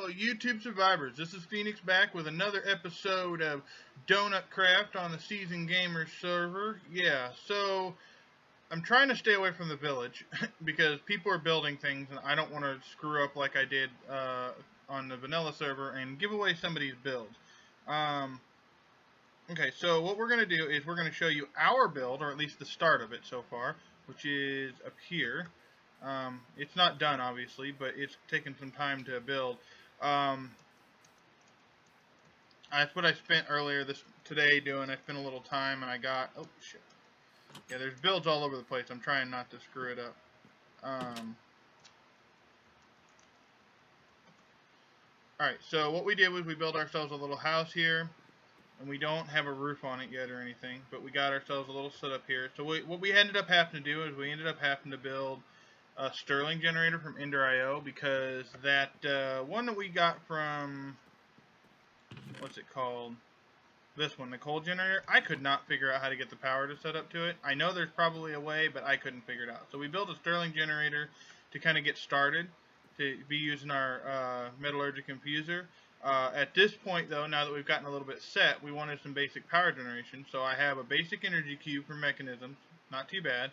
Hello, YouTube survivors. This is Phoenix back with another episode of Donut Craft on the Seasoned Gamers server. Yeah, so I'm trying to stay away from the village because people are building things and I don't want to screw up like I did on the vanilla server and give away somebody's build. Okay, so what we're going to do is we're going to show you our build, or at least the start of it so far, which is up here. It's not done, obviously, but it's taken some time to build. That's what I spent earlier today doing. I spent a little time, and I got... Oh, shit. Yeah, there's builds all over the place. I'm trying not to screw it up. Alright, so what we did was we built ourselves a little house here. And we don't have a roof on it yet or anything, but we got ourselves a little setup here. So what we ended up having to do is we ended up having to build a Sterling generator from Ender.io because that one that we got from, what's it called? This one, the coal generator, I could not figure out how to get the power to set up to it. I know there's probably a way, but I couldn't figure it out. So we built a Sterling generator to kind of get started, to be using our metallurgic infuser. At this point, though, now that we've gotten a little bit set, we wanted some basic power generation. So I have a basic energy cube for mechanisms, not too bad,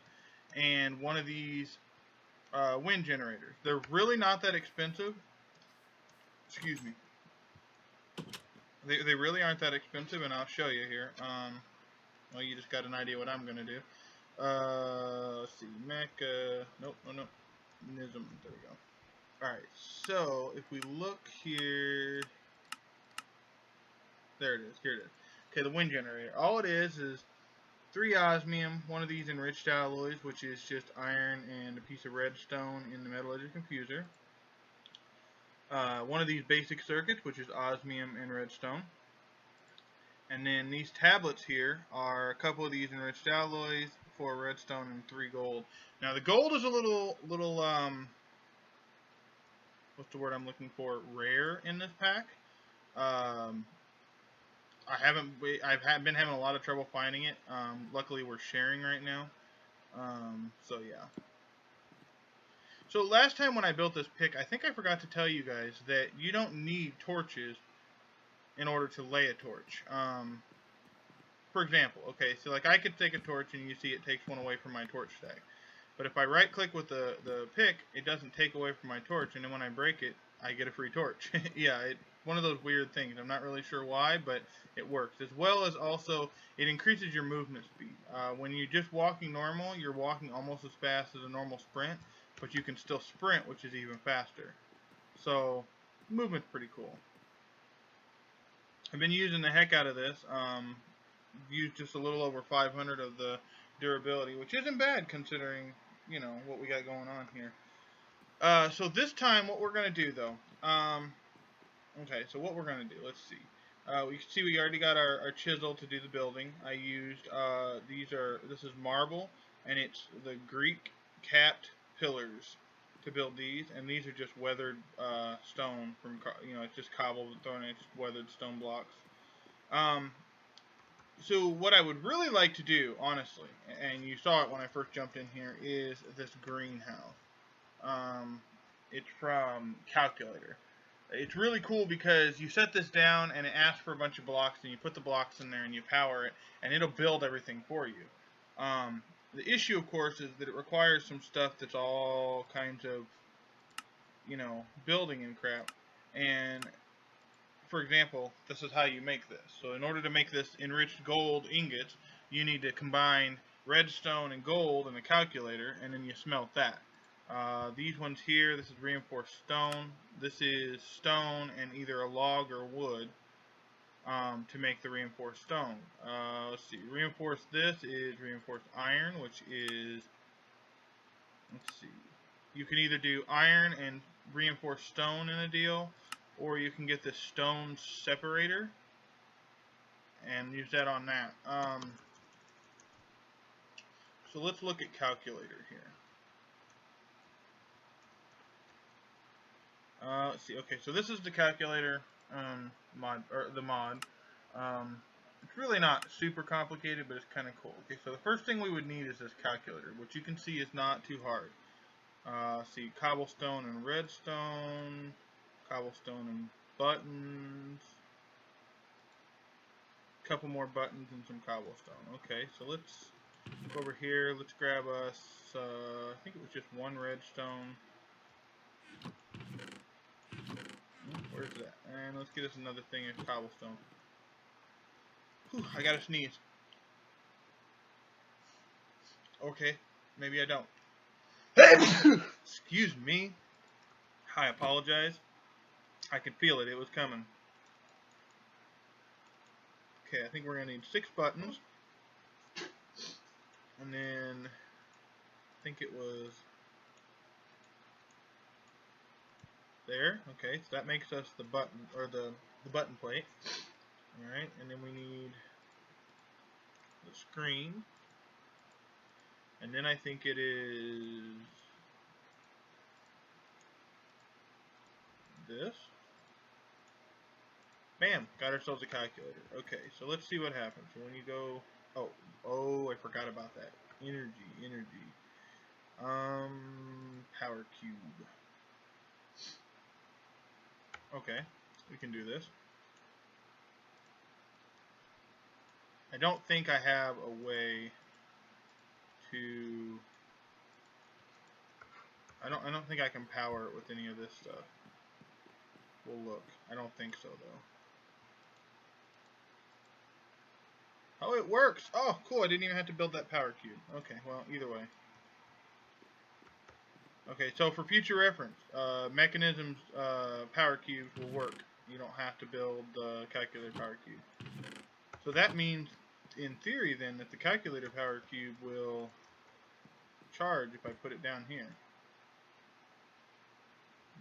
and one of these wind generators. They're really not that expensive. Excuse me. They really aren't that expensive, and I'll show you here. Well, you just got an idea what I'm going to do. Let's see. Mecha. Nope. Nism. There we go. Alright, so if we look here, there it is, here it is. Okay, the wind generator. All it is 3 osmium, one of these enriched alloys, which is just iron and a piece of redstone in the metallurgic infuser. One of these basic circuits, which is osmium and redstone. And then these tablets here are a couple of these enriched alloys, 4 redstone and 3 gold. Now the gold is a little what's the word I'm looking for? Rare in this pack. I've been having a lot of trouble finding it. Luckily, we're sharing right now. So yeah. So last time when I built this pick, I think I forgot to tell you guys that you don't need torches in order to lay a torch. For example, okay, so like I could take a torch and you see it takes one away from my torch stack. But if I right click with the pick, it doesn't take away from my torch, and then when I break it, I get a free torch. Yeah, one of those weird things. I'm not really sure why, but it works. As well as also, it increases your movement speed. When you're just walking normal, you're walking almost as fast as a normal sprint, but you can still sprint, which is even faster. So, movement's pretty cool. I've been using the heck out of this. Used just a little over 500 of the durability, which isn't bad considering, you know, what we got going on here. So this time, what we're going to do, though, okay, so what we're going to do, let's see. We can see we already got our chisel to do the building. I used, this is marble, and it's the Greek capped pillars to build these, and these are just weathered stone from, you know, it's just cobbled thrown in, it's weathered stone blocks. So what I would really like to do, honestly, and you saw it when I first jumped in here, is this greenhouse. It's from Calculator. It's really cool because you set this down and it asks for a bunch of blocks, and you put the blocks in there and you power it, and it'll build everything for you. The issue, of course, is that it requires some stuff that's all kinds of, you know, building and crap. And for example, this is how you make this. So in order to make this enriched gold ingots, you need to combine redstone and gold in the calculator, and then you smelt that. These ones here, this is reinforced stone. This is stone and either a log or wood to make the reinforced stone. Let's see, reinforced this is reinforced iron, which is, let's see, you can either do iron and reinforced stone in a deal, or you can get this stone separator and use that on that. So let's look at calculator here. Let's see. Okay, so this is the calculator mod. It's really not super complicated, but it's kind of cool. Okay, so the first thing we would need is this calculator, which you can see is not too hard. See, cobblestone and redstone, Cobblestone and buttons. A couple more buttons and some cobblestone. Okay, so let's go over here. Let's grab us, I think it was just one redstone. Where's that? And let's get us another thing of cobblestone. Whew, I gotta sneeze. Okay, maybe I don't. Excuse me. I apologize. I could feel it. It was coming. Okay, I think we're going to need 6 buttons. And then, I think it was there. Okay, so that makes us the button, or the button plate. Alright, and then we need the screen. And then I think it is this. Bam! Got ourselves a calculator. Okay, so let's see what happens. So when you go... Oh, I forgot about that. Energy. Power cube. Okay, we can do this. I don't think I have a way to... I don't think I can power it with any of this stuff. We'll look. I don't think so, though. Oh, it works! Oh, cool, I didn't even have to build that power cube. Okay, well, either way. Okay, so for future reference, Mechanism's power cubes will work. You don't have to build the calculator power cube. So that means, in theory, then, that the calculator power cube will charge if I put it down here.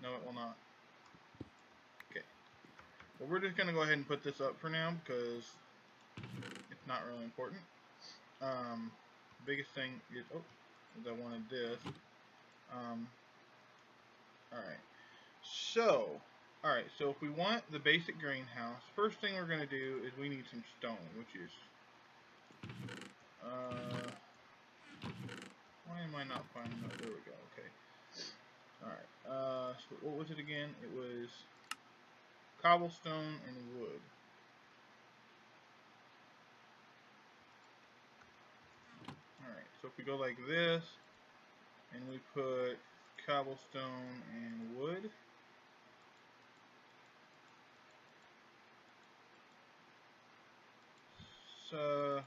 No, it will not. Okay. Well, we're just going to go ahead and put this up for now because it's not really important. The biggest thing is, I wanted this. Alright, so if we want the basic greenhouse, first thing we're going to do is we need some stone, which is, why am I not finding that? There we go, okay. Alright, so what was it again? It was cobblestone and wood. Alright, so if we go like this, and we put cobblestone and wood, so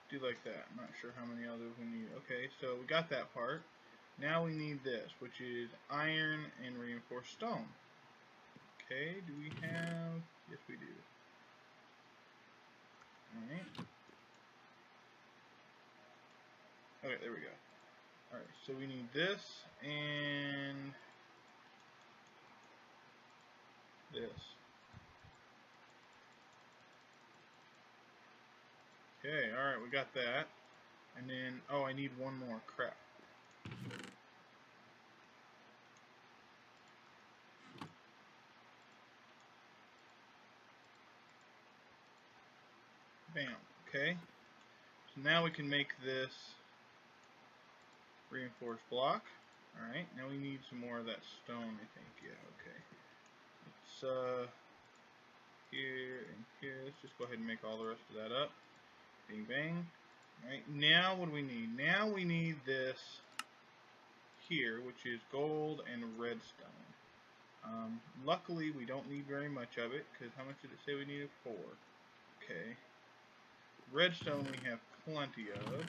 do like that. I'm not sure how many others we need. Okay, so we got that part. Now we need this, which is iron and reinforced stone. Okay, do we have... Yes, we do. Alright. Okay, there we go. Alright, so we need this and this. Okay, alright, we got that. And then, oh, I need one more. Crap. Bam. Okay. So now we can make this reinforced block. Alright, now we need some more of that stone, I think. Yeah, okay. Let's, here and here. Let's just go ahead and make all the rest of that up. Bing, bang. Alright, now what do we need? Now we need this here, which is gold and redstone. Luckily, we don't need very much of it, because how much did it say we needed? 4. Okay. Redstone we have plenty of.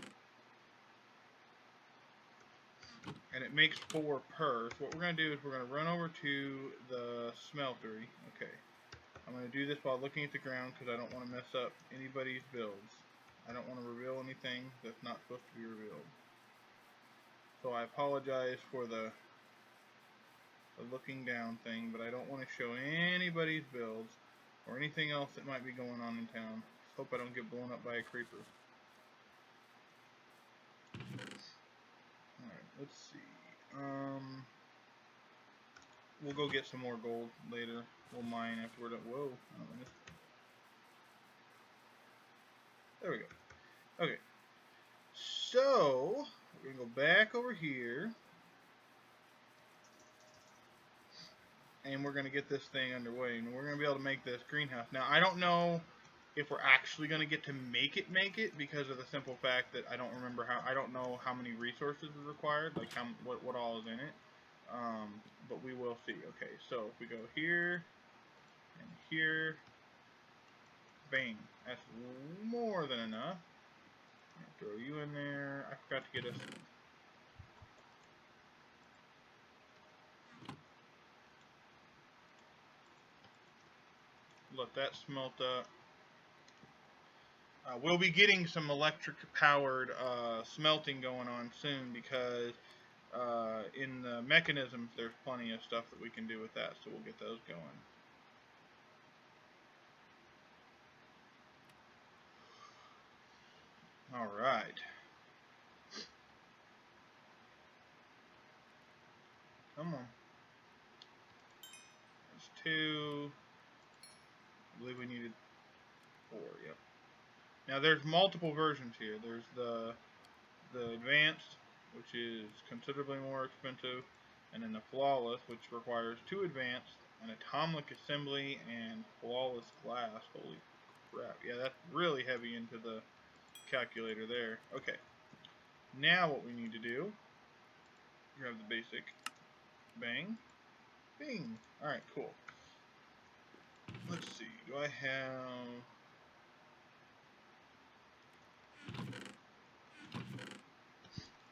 And it makes 4 per. So what we're going to do is we're going to run over to the smeltery. Okay. I'm going to do this while looking at the ground because I don't want to mess up anybody's builds. I don't want to reveal anything that's not supposed to be revealed. So I apologize for the looking down thing, but I don't want to show anybody's builds or anything else that might be going on in town. Hope I don't get blown up by a creeper. Alright, let's see. We'll go get some more gold later. We'll mine after we're done. Whoa. There we go. Okay. So, we're going to go back over here. and we're going to get this thing underway, and we're going to be able to make this greenhouse. Now, I don't know if we're actually going to get to make it because of the simple fact that I don't know how many resources is required, like what all is in it. But we will see. Okay, so if we go here and here, bang, that's more than enough. Throw you in there. I forgot to get us. Let that smelt up. We'll be getting some electric-powered smelting going on soon because in the mechanisms there's plenty of stuff that we can do with that, so we'll get those going. All right. Come on. That's 2. I believe we needed 4. Yep. Now there's multiple versions here. There's the advanced, which is considerably more expensive, and then the flawless, which requires 2 advanced, an atomic assembly, and flawless glass. Holy crap! Yeah, that's really heavy into the calculator there. Okay. Now what we need to do, grab the basic, bang, bing. Alright, cool. Let's see, do I have...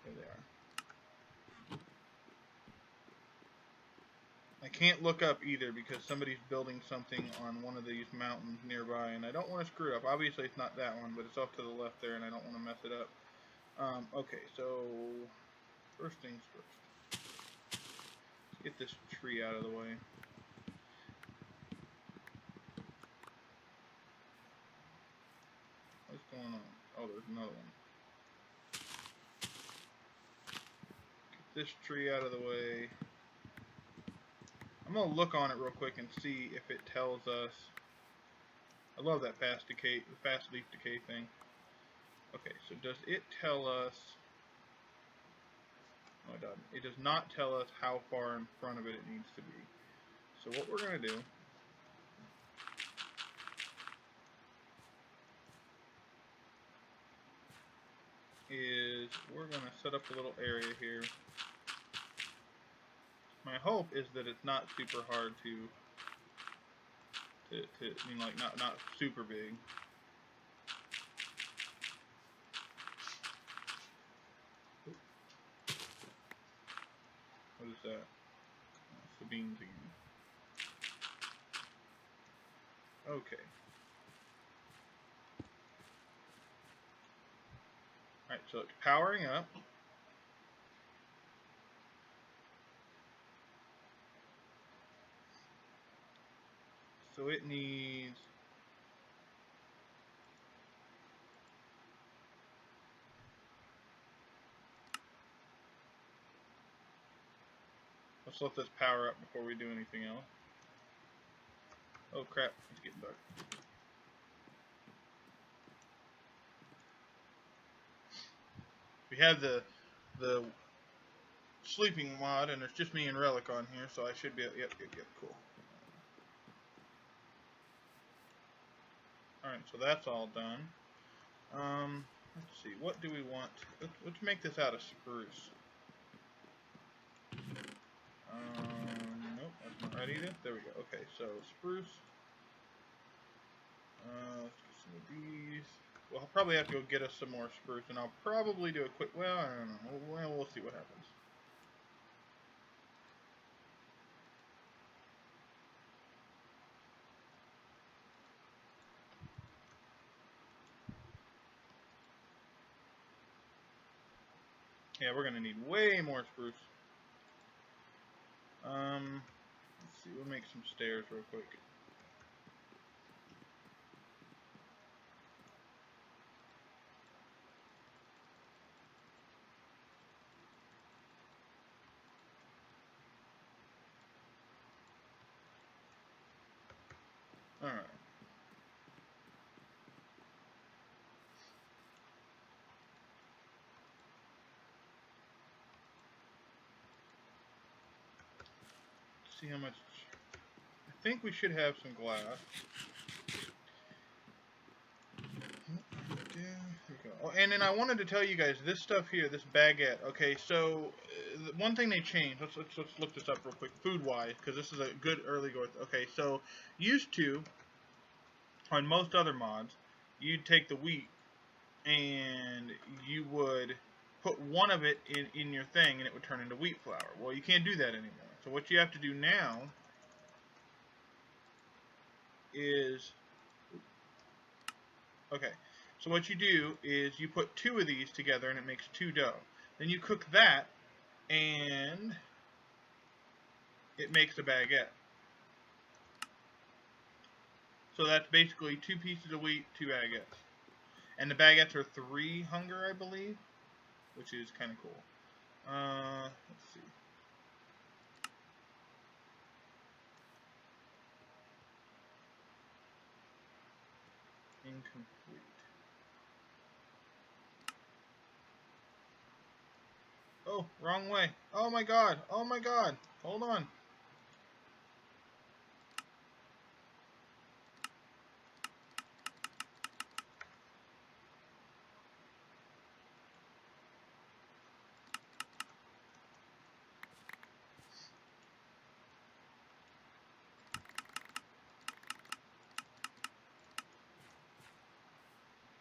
There they are. I can't look up either because somebody's building something on one of these mountains nearby, and I don't want to screw it up. Obviously it's not that one, but it's off to the left there, and I don't want to mess it up. Okay, so first things first. Let's get this tree out of the way. What's going on? Oh, there's another one. Get this tree out of the way. I'm going to look on it real quick and see if it tells us. I love that fast leaf decay thing. Okay, so does it tell us? No, it doesn't. It does not tell us how far in front of it needs to be. So what we're going to do is we're going to set up a little area here. My hope is that it's not super hard to I mean, like not super big. What is that? That's the beans again. Okay. Alright, so it's powering up. So it needs... Let's let this power up before we do anything else. Oh crap, it's getting dark. We have the sleeping mod, and it's just me and Relic on here, so I should be... Yep, cool. Alright, so that's all done. Let's see, what do we want? Let's make this out of spruce. Nope, that's not right either. There we go. Okay, so spruce. Let's get some of these. Well, I'll probably have to go get us some more spruce, and I'll probably do a quick... Well, I don't know. Well, we'll see what happens. Yeah, we're going to need way more spruce. Let's see. We'll make some stairs real quick. Alright. See how much think we should have some glass. Oh, and then I wanted to tell you guys this stuff here, this baguette. Okay, so one thing they changed. Let's look this up real quick, food-wise, because this is a good early go. Okay, so used to on most other mods, you'd take the wheat and you would put one of it in your thing, and it would turn into wheat flour. Well, you can't do that anymore. So what you have to do now is okay. So what you do is you put two of these together and it makes two dough. Then you cook that and it makes a baguette. So that's basically 2 pieces of wheat, 2 baguettes. And the baguettes are 3 hunger, I believe, which is kind of cool. Let's see. Incomplete. Oh, wrong way. Oh my god. Oh my god. Hold on.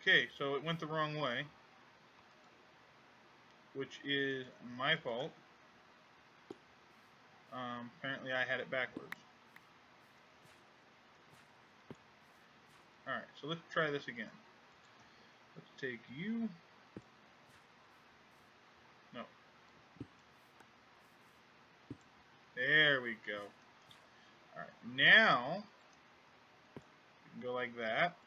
Okay, so it went the wrong way, which is my fault. Apparently I had it backwards. Alright, so let's try this again. Let's take you. No. There we go. Alright, now we can go like that.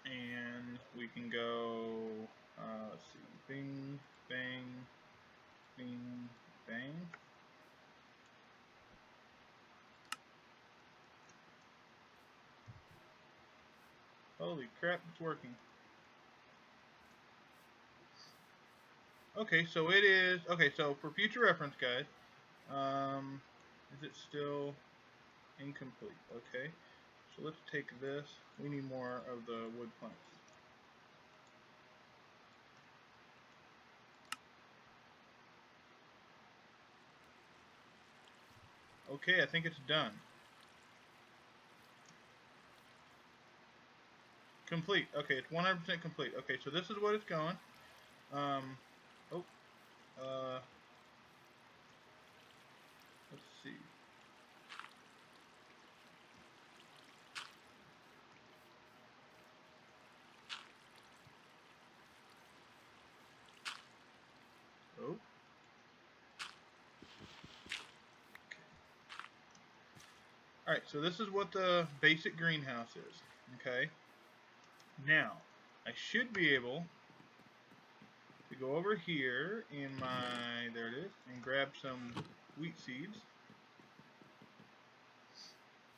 And we can go, let's see, bing, bang, bing, bang. Holy crap, it's working. Okay, so it is, okay, so for future reference, guys, is it still incomplete? Okay, so let's take this. We need more of the wood planks. Okay, I think it's done. Complete. Okay, it's 100% complete. Okay, so this is what it's going. Let's see. Oh. Alright, so this is what the basic greenhouse is. Okay. Now, I should be able to go over here in my, there it is, and grab some wheat seeds.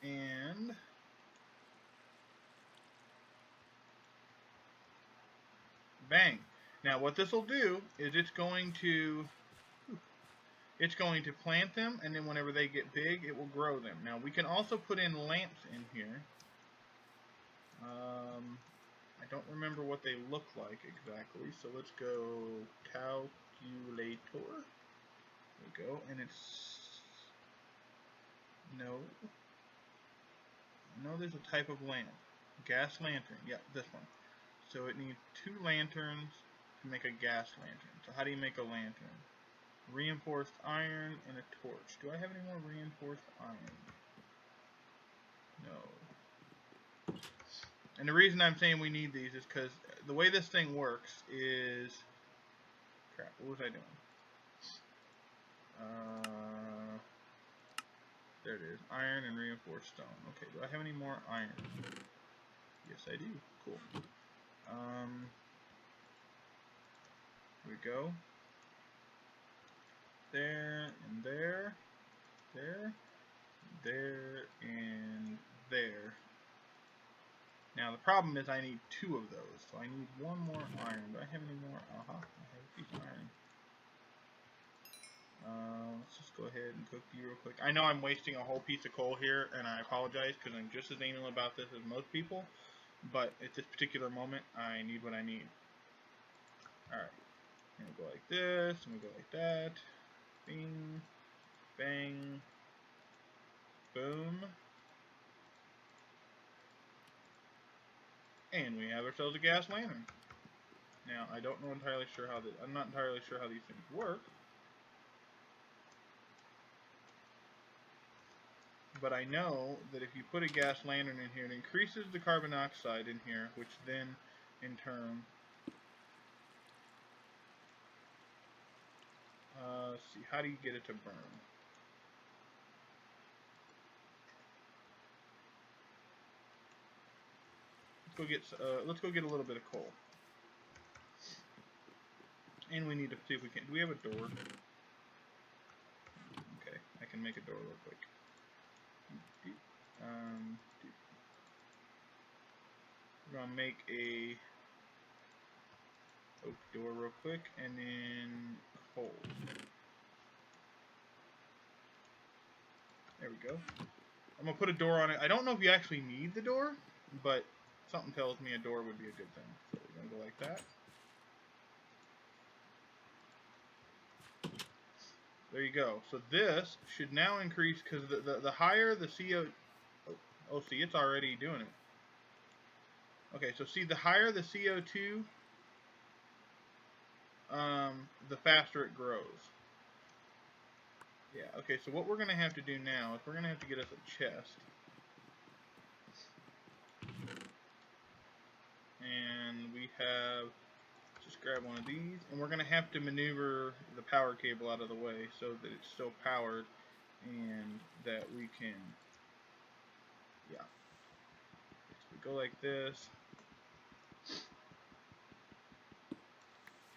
And bang. Now what this will do is it's going to plant them, and then whenever they get big, it will grow them. Now we can also put in lamps in here. I don't remember what they look like exactly, so let's go calculator. There we go, and it's no, there's a type of lamp, gas lantern. Yeah, this one. So it needs 2 lanterns to make a gas lantern. So how do you make a lantern? Reinforced iron and a torch. Do I have any more reinforced iron? No. And the reason I'm saying we need these is because the way this thing works is... Crap, what was I doing? There it is. Iron and reinforced stone. Okay, do I have any more iron? Yes, I do. Cool. Here we go. There, and there. There. There, and there. Now the problem is I need 2 of those, so I need 1 more iron. Do I have any more? I have a piece of iron. let's just go ahead and cook you real quick. I know I'm wasting a whole piece of coal here, and I apologize because I'm just as anal about this as most people. But at this particular moment, I need what I need. Alright. And we'll go like this, and we'll go like that. Bing. Bang. Boom. And we have ourselves a gas lantern. Now, I'm not entirely sure how these things work. But I know that if you put a gas lantern in here, it increases the carbon dioxide in here, which then, in turn, let's see, how do you get it to burn? Let's go get a little bit of coal. And we need to see if we can. Do we have a door? Okay, I can make a door real quick. We're gonna make a oak door real quick, and then coal. There we go. I'm gonna put a door on it. I don't know if you actually need the door, but something tells me a door would be a good thing. So we're gonna go like that. There you go. So this should now increase because the higher the CO. Oh, see, it's already doing it. Okay, so see, the higher the CO2, the faster it grows. Yeah, okay, so what we're going to have to do now is we're going to have to get us a chest. And we have, just grab one of these, and we're going to have to maneuver the power cable out of the way so that it's still powered and that we can, yeah. So we go like this.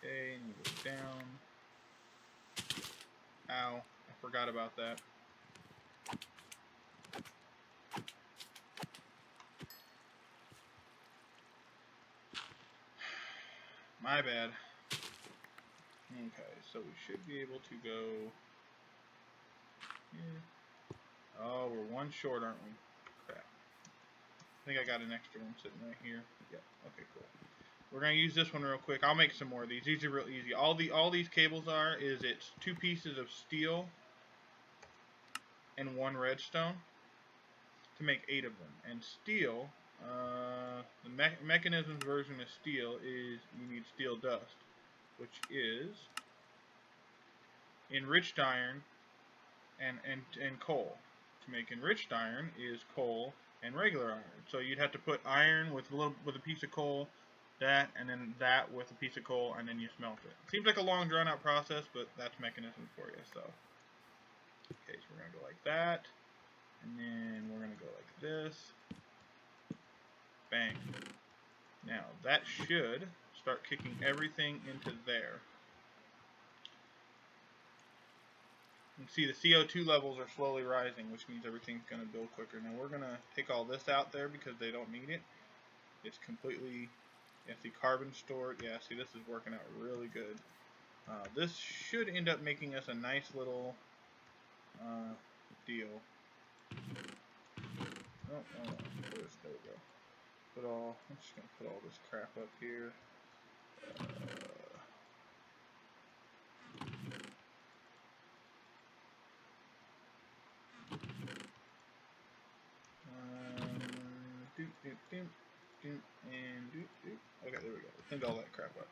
Okay, and we go down. Ow, I forgot about that. My bad. Okay, so we should be able to go here. Oh, we're one short, aren't we? Crap. I think I got an extra one sitting right here. Yep, okay, cool. We're going to use this one real quick. I'll make some more of these. These are real easy. All these cables is it's 2 pieces of steel and 1 redstone to make 8 of them. And steel, the mechanism's version of steel is you need steel dust, which is enriched iron and coal. To make enriched iron is coal and regular iron. So you'd have to put iron with a piece of coal, that, and then that with a piece of coal, and then you smelt it. Seems like a long drawn out process, but that's mechanism for you. So okay, so we're gonna go like that, and then we're gonna go like this. Bang. Now that should start kicking everything into there. You can see the CO2 levels are slowly rising, which means everything's going to build quicker. Now we're going to take all this out there because they don't need it. It's completely, yeah, see, carbon stored. Yeah, see, this is working out really good. This should end up making us a nice little deal. Oh, there we go. I'm just going to put all this crap up here. Okay, there we go. Cleaned all that crap up.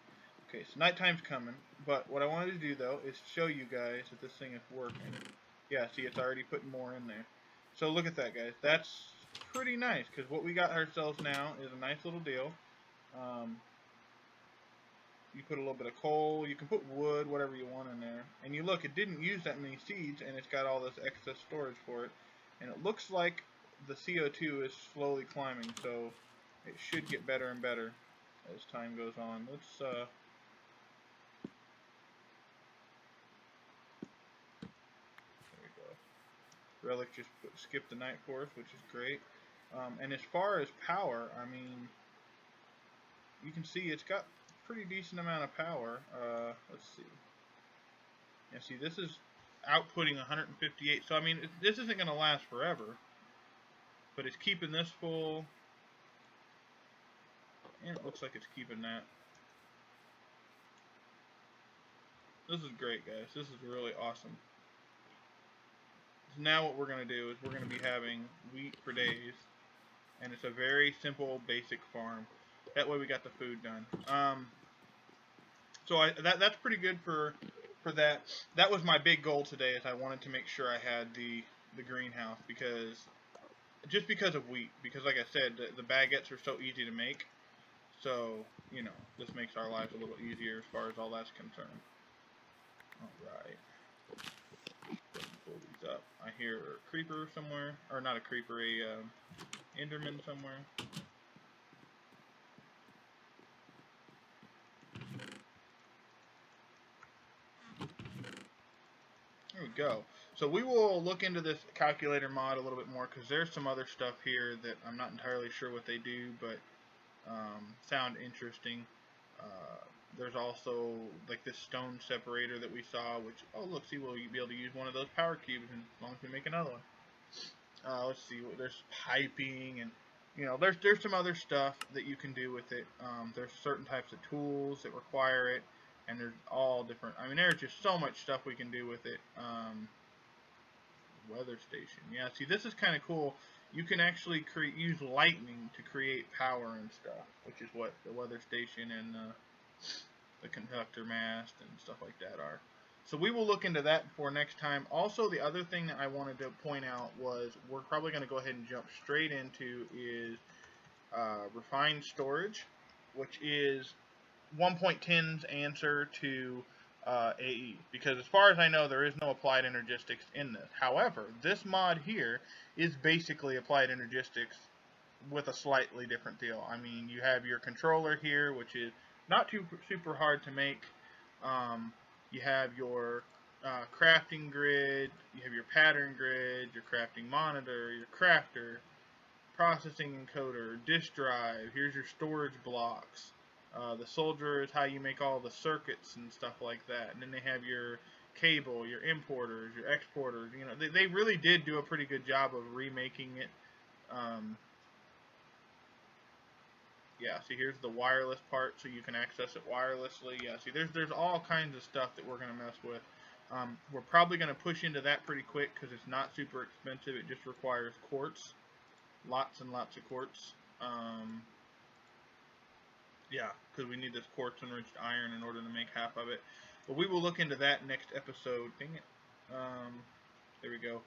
Okay, so nighttime's coming, but what I wanted to do though is show you guys that this thing is working. Yeah, see, it's already putting more in there. So look at that, guys. That's pretty nice, because what we got ourselves now is a nice little deal. You put a little bit of coal, you can put wood, whatever you want in there. And you look, it didn't use that many seeds, and it's got all this excess storage for it. And it looks like the CO2 is slowly climbing, so it should get better and better as time goes on. Let's there we go. Relic just skipped the night for us, which is great. And as far as power, I mean, you can see it's got a pretty decent amount of power. Let's see. Yeah, see, this is outputting 158. So I mean, this isn't going to last forever, but it's keeping this full, and it looks like it's keeping that. This is great, guys. This is really awesome. So now what we're going to do is we're going to be having wheat for days, and it's a very simple, basic farm. That way we got the food done. So that's pretty good for that. That was my big goal today, is I wanted to make sure I had the greenhouse, because of wheat. Because like I said, the baguettes are so easy to make. So, you know, this makes our lives a little easier as far as all that's concerned. Alright. Pull these up. I hear a creeper somewhere. Or not a creeper, a enderman somewhere. There we go. So we will look into this calculator mod a little bit more, because there's some other stuff here that I'm not entirely sure what they do, but sound interesting. There's also like this stone separator that we saw, which, oh look, see, we'll be able to use one of those power cubes as long as we make another one. Let's see, there's piping, and you know, there's some other stuff that you can do with it. There's certain types of tools that require it, and there's all different. I mean, there's just so much stuff we can do with it. Weather station, yeah. See, this is kind of cool. You can actually use lightning to create power and stuff, which is what the weather station and the conductor mast and stuff like that are. So we will look into that for next time. Also, the other thing that I wanted to point out was we're probably going to go ahead and jump straight into is refined storage, which is 1.10's answer to AE, because as far as I know, there is no applied energistics in this. However, this mod here is basically applied energistics with a slightly different deal. I mean, you have your controller here, which is not super hard to make. You have your crafting grid, you have your pattern grid, your crafting monitor, your crafter, processing encoder, disk drive, here's your storage blocks. The soldier is how you make all the circuits and stuff like that. And then they have your cable, your importers, your exporters. You know, they really did do a pretty good job of remaking it. Yeah, see, here's the wireless part, so you can access it wirelessly. Yeah, see, there's all kinds of stuff that we're going to mess with. We're probably going to push into that pretty quick because it's not super expensive. It just requires quartz. Lots and lots of quartz. Yeah, because we need this quartz-enriched iron in order to make half of it. But we will look into that next episode. Dang it. There we go.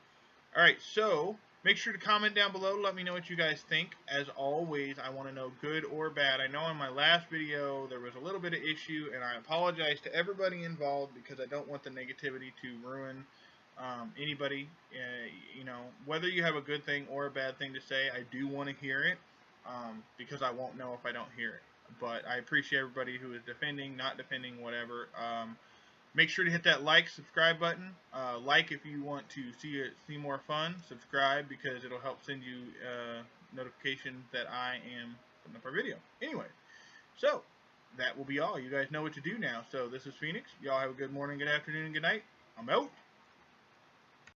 Alright, so make sure to comment down below. Let me know what you guys think. As always, I want to know good or bad. I know in my last video there was a little bit of issue, and I apologize to everybody involved because I don't want the negativity to ruin anybody. You know, whether you have a good thing or a bad thing to say, I do want to hear it because I won't know if I don't hear it. But I appreciate everybody who is defending, not defending, whatever. Make sure to hit that like, subscribe button. Like if you want to see more fun. Subscribe because it'll help send you notifications that I am putting up our video. Anyway, so that will be all. You guys know what to do now. So this is Phoenix. Y'all have a good morning, good afternoon, and good night. I'm out.